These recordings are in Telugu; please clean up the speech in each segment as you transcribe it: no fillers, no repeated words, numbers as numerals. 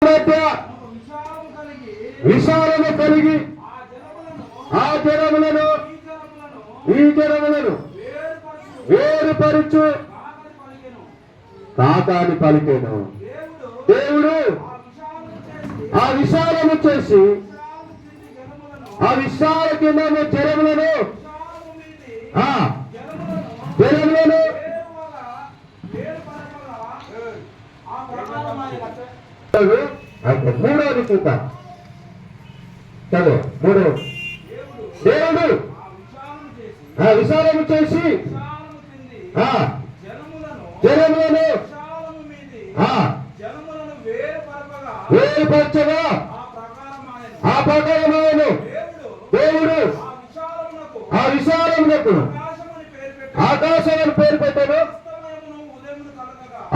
మధ్య విశాలము కలిగి ఆ జనములను ఈ జనములను వేరుపరచు కాకాని పలికెను. దేవుడు ఆ విశాలము చేసి ఆ విశాల కిందము జనములను మూడవది చూద్దాం. చదువు మూడవది. దేవుడు ఆ విశాలము చేసి జనములను వేరుపరచగా ఆ ప్రకారమాయను. దేవుడు ఆ విశాలమునకు ఆకాశమును పేరు పెట్టాడు.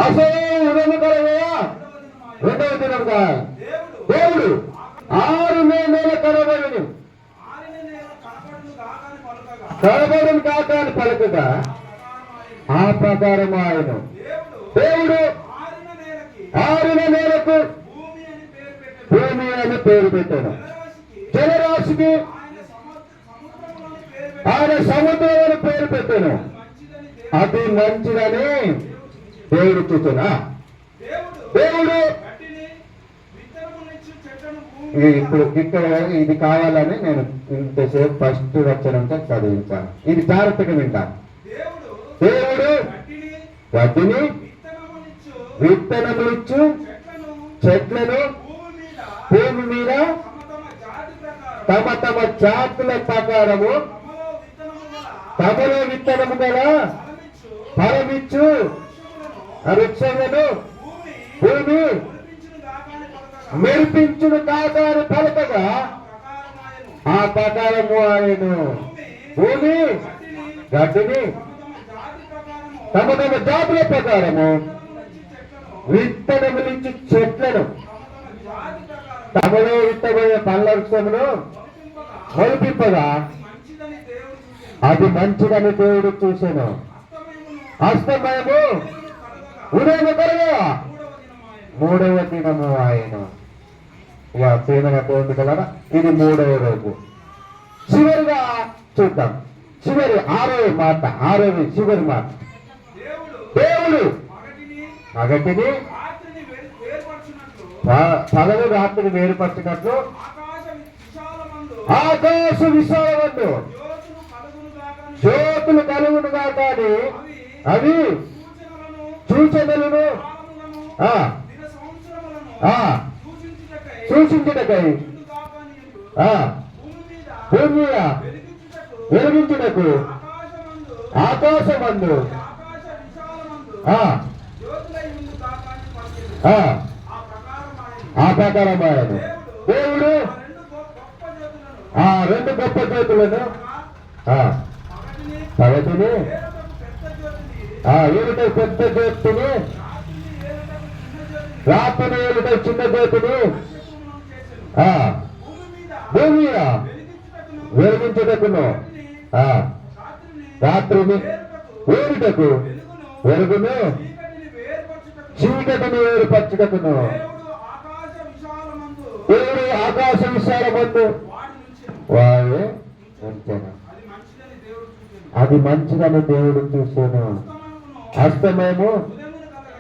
అసలు ఉదయము కలగగా రెండవ దినముగా దేవుడు 6 నెలల కనబడును కాక అని పలుకగా ఆ ప్రకారం ఆయన. దేవుడు 6 నెలలకు భూమి అని పేరు పెట్టాడు. జలరాశికి ఆయన సముద్రం అని పేరు పెట్టాను. అది మంచిదని దేవుడు చూస్తున్నా. దేవుడు ఇప్పుడు ఇక్కడ ఇది కావాలని నేను ఇంతసేపు ఫస్ట్ వచనంతో చదివించాను. ఇది జాగ్రత్తగా వింటాను. దేవుడు వాటిని విత్తనములిచ్చు చెట్లను భూమి మీద తమ తమ జాతుల ప్రకారము తమలో విత్తనము గల ఫలమిచ్చు వృక్షములను భూమి మెరిపించును కాకాని పలకగా ఆ ప్రకారము ఆయన. భూమి గడ్డిని తమ తమ జాతుల ప్రకారము విత్తనములించి చెట్లను తమలో విత్తబోయే పళ్ళ వృక్షమును మొలిపింపగా అది మంచిదని దేవుడు చూశాను. అస్తమయము ఉదయం కలగా మూడవ దినము ఆయన. ఇక పేదగా పోయింది కదా, ఇది 3వ రోజు. చివరిగా చూద్దాం. చివరి 6వ మాట, 6వ చివరి మాట. దేవుడు పగటిని పగలు రాత్రిని వేరుపరిచినట్లు ఆకాశ విశాలమందు జ్యోతులు కలుగునుగా కానీ అవి సూచనలను సూచించుటకై భూమి మీద వెలిగించుటకు ఆకాశమందు ఆ ప్రకారమాయను. దేవుడు ఆ 2 గొప్ప జ్యోతులను పగటిని ఏమిటో పెద్ద జ్యోతిని రాత్రిని ఏమిటో చిన్న జ్యోతిని భూమి మీద వెలిగించుటకును రాత్రిని వేరుటకు వెలుగును చీకటిని వేరుపరచుటకును దేవుడు ఆకాశ విశాలమందు వాడు ఉంచాను. అది మంచిదని దేవుడు చూశాను. అస్తమేమో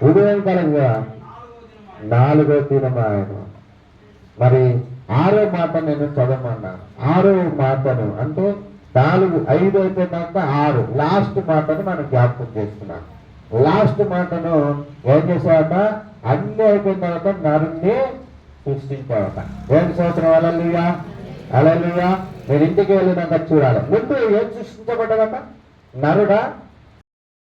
ఉదయం కలగా 4వ దినం ఆయన. మరి 6వ మాట నేను చదవమన్నాను. 6వ మాటను అంటే 4, 5 అయిపోయినాక 6 లాస్ట్ మాటను మనం జ్ఞాపకం చేస్తున్నాం. లాస్ట్ మాటను ఏం చేసావట? అన్ని అయిపోయిన తర్వాత నరుణ్ణి సృష్టించావట. 2 సంవత్సరం హల్లెలూయా హల్లెలూయా. మీరు ఇంటికి వెళ్ళినాక చూడాలి. ముందు ఏం సృష్టించబడ్డదట? నరుడా